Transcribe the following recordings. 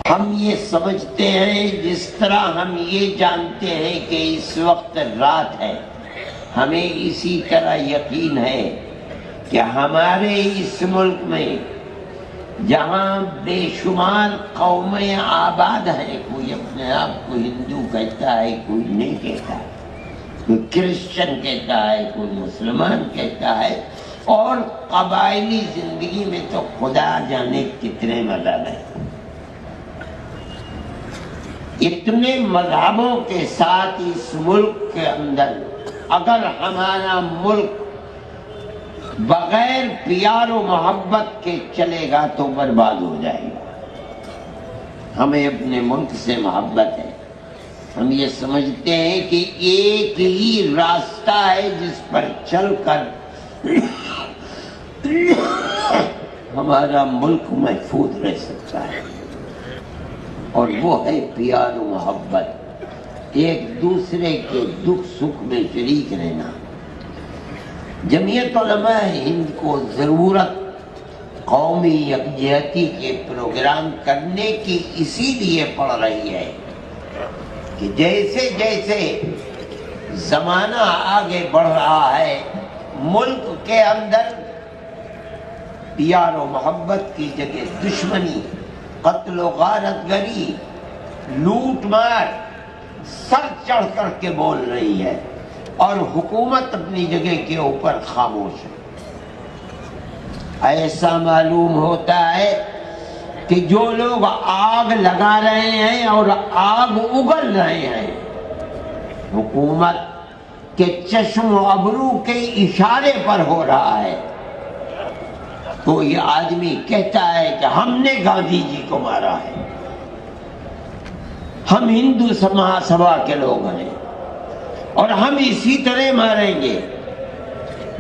ہم یہ سمجھتے ہیں جس طرح ہم یہ جانتے ہیں کہ اس وقت رات ہے، ہمیں اسی طرح یقین ہے کہ ہمارے اس ملک میں جہاں بے شمار قومیں آباد ہیں، کوئی اپنے آپ کو ہندو کہتا ہے، کوئی نہیں کہتا ہے، کوئی کرسچن کہتا ہے، کوئی مسلمان کہتا ہے، اور قبائلی زندگی میں تو خدا جانے کتنے مذہب ہیں۔ اتنے مذہبوں کے ساتھ اس ملک کے اندر اگر ہمارا ملک بغیر پیار و محبت کے چلے گا تو برباد ہو جائے گا۔ ہمیں اپنے ملک سے محبت ہے، ہم یہ سمجھتے ہیں کہ ایک ہی راستہ ہے جس پر چل کر ہمارا ملک محفوظ رہ سکتا ہے، اور وہ ہے پیار و محبت، ایک دوسرے کے دکھ سکھ میں شریک رہنا۔ جمعیت علماء ہند کو ضرورت قومی یکجہتی کے پروگرام کرنے کی اسی لیے پڑ رہی ہے کہ جیسے جیسے زمانہ آگے بڑھ رہا ہے، ملک کے اندر پیار و محبت کی جگہ دشمنی، قتل و غارت گری، لوٹ مار سر چڑھ کر کے بول رہی ہے، اور حکومت اپنی جگہ کے اوپر خاموش ہے۔ ایسا معلوم ہوتا ہے کہ جو لوگ آگ لگا رہے ہیں اور آگ اگل رہے ہیں، حکومت کے چشم و ابرو کے اشارے پر ہو رہا ہے۔ تو یہ آدمی کہتا ہے کہ ہم نے گاندھی جی کو مارا ہے، ہم ہندو مہاسبھا کے لوگ ہیں اور ہم اسی طرح ماریں گے۔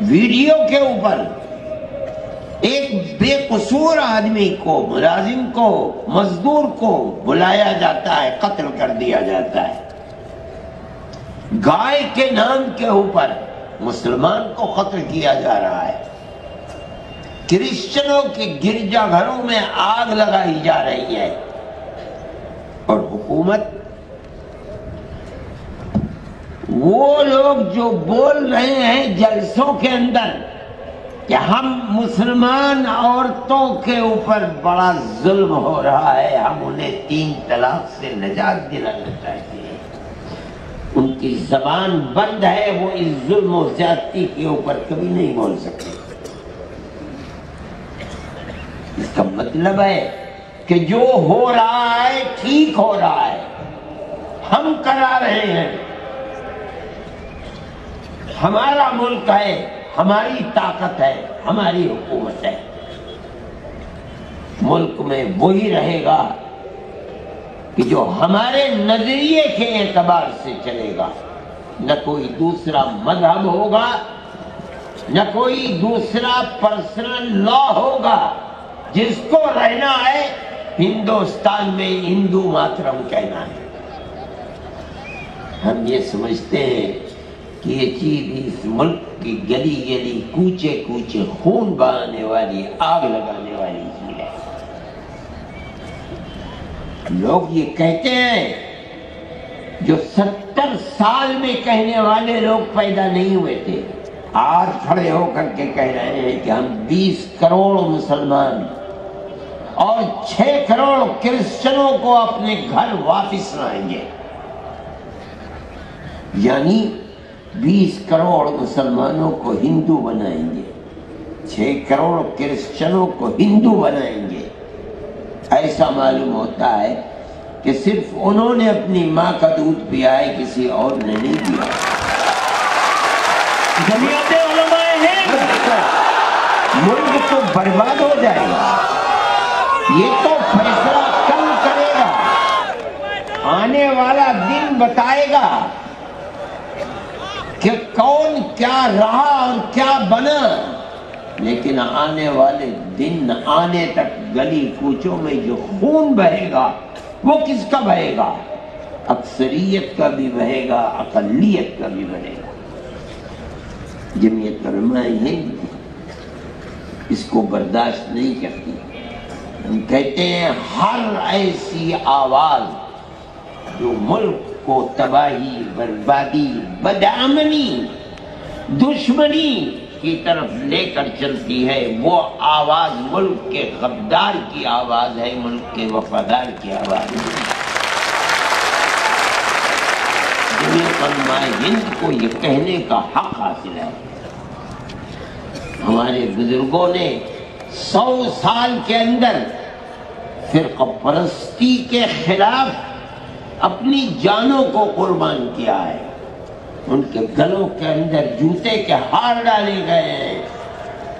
ویڈیو کے اوپر ایک بے قصور آدمی کو، ملازم کو، مزدور کو بلایا جاتا ہے، قتل کر دیا جاتا ہے۔ گائے کے نام کے اوپر مسلمان کو قتل کیا جا رہا ہے۔ کرسچنوں کے گرجا گھروں میں آگ لگائی جا رہی ہے، اور حکومت، وہ لوگ جو بول رہے ہیں جلسوں کے اندر کہ ہم مسلمان عورتوں کے اوپر بڑا ظلم ہو رہا ہے، ہم انہیں 3 طلاق سے نجات دلانا چاہتے ہیں، ان کی زبان بند ہے، وہ اس ظلم و زیادتی کے اوپر کبھی نہیں بول سکتے۔ اس کا مطلب ہے کہ جو ہو رہا ہے ٹھیک ہو رہا ہے، ہم کرا رہے ہیں، ہمارا ملک ہے، ہماری طاقت ہے، ہماری حکومت ہے۔ ملک میں وہی رہے گا کہ جو ہمارے نظریے کے اعتبار سے چلے گا، نہ کوئی دوسرا مذہب ہوگا، نہ کوئی دوسرا پرسنل لا ہوگا۔ جس کو رہنا ہے ہندوستان میں ہندو ماترم کہنا ہے۔ ہم یہ سمجھتے ہیں کہ یہ چیز اس ملک کی گلی گلی، کوچے کوچے خون بہانے والی، آگ لگانے والی چیز ہے۔ لوگ یہ کہتے ہیں، جو 70 سال میں کہنے والے لوگ پیدا نہیں ہوئے تھے، آج کھڑے ہو کر کے کہہ رہے ہیں کہ ہم 20 کروڑ مسلمان اور 6 کروڑ کرسچنوں کو اپنے گھر واپس لائیں گے۔ یعنی 20 کروڑ مسلمانوں کو ہندو بنائیں گے، 6 کروڑ کرسچنوں کو ہندو بنائیں گے۔ ایسا معلوم ہوتا ہے کہ صرف انہوں نے اپنی ماں کا دودھ پیا ہے، کسی اور نے نہیں پیا۔ جمعیت علماء ہند، ملک تو برباد ہو جائے گا۔ یہ تو فیصلہ کل کرے گا، آنے والا دن بتائے گا کہ کون کیا رہا اور کیا بنا، لیکن آنے والے دن آنے تک گلی کوچوں میں جو خون بہے گا وہ کس کا بہے گا؟ اکثریت کا بھی بہے گا، اقلیت کا بھی بہے گا۔ جمعیت علماء ہند اس کو برداشت نہیں کرتی۔ ہم کہتے ہیں ہر ایسی آواز جو ملک کو تباہی، بربادی، بدامنی، دشمنی کی طرف لے کر چلتی ہے، وہ آواز ملک کے غدار کی آواز ہے، ملک کے وفادار کی آواز ہے۔ جمعیت علماء ہند کو یہ کہنے کا حق حاصل ہے۔ ہمارے بزرگوں نے 100 سال کے اندر فرقہ پرستی کے خلاف اپنی جانوں کو قربان کیا ہے۔ ان کے گلوں کے اندر جوتے کے ہار ڈالے گئے ہیں،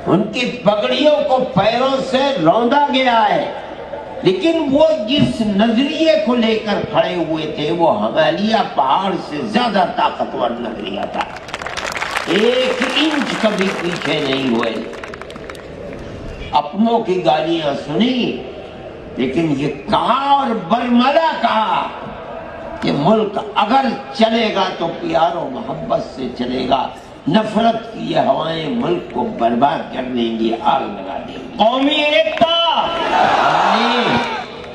ان کی پگڑیوں کو پیروں سے روندا گیا ہے، لیکن وہ جس نظریے کو لے کر کھڑے ہوئے تھے وہ ہمالیہ پہاڑ سے زیادہ طاقتور نظریہ تھا۔ 1 انچ کبھی پیچھے نہیں ہوئے۔ اپنوں کی گالیاں سنی، لیکن یہ کہا اور برملا کہا کہ ملک اگر چلے گا تو پیار و محبت سے چلے گا، نفرت کی یہ ہوائیں ملک کو برباد کر دیں گی، آگ لگا دیں گی۔ قومی ایکتا،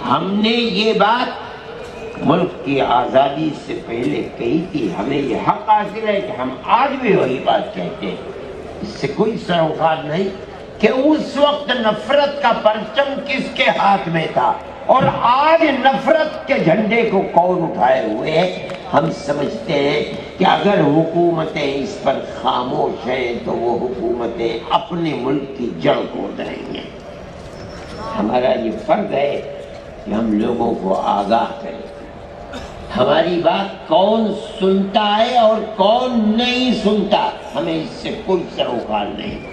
ہم نے یہ بات ملک کی آزادی سے پہلے کہی تھی، ہمیں یہ حق حاصل ہے کہ ہم آج بھی وہی بات کہتے ہیں، اس سے کوئی سروکار نہیں کہ اس وقت نفرت کا پرچم کس کے ہاتھ میں تھا اور آج نفرت کے جھنڈے کو کون اٹھائے ہوئے ہے۔ ہم سمجھتے ہیں کہ اگر حکومتیں اس پر خاموش ہیں تو وہ حکومتیں اپنے ملک کی جڑ کو دیں گے۔ ہمارا یہ فرض ہے کہ ہم لوگوں کو آگاہ کریں، ہماری بات کون سنتا ہے اور کون نہیں سنتا، ہمیں اس سے کوئی سروکار نہیں۔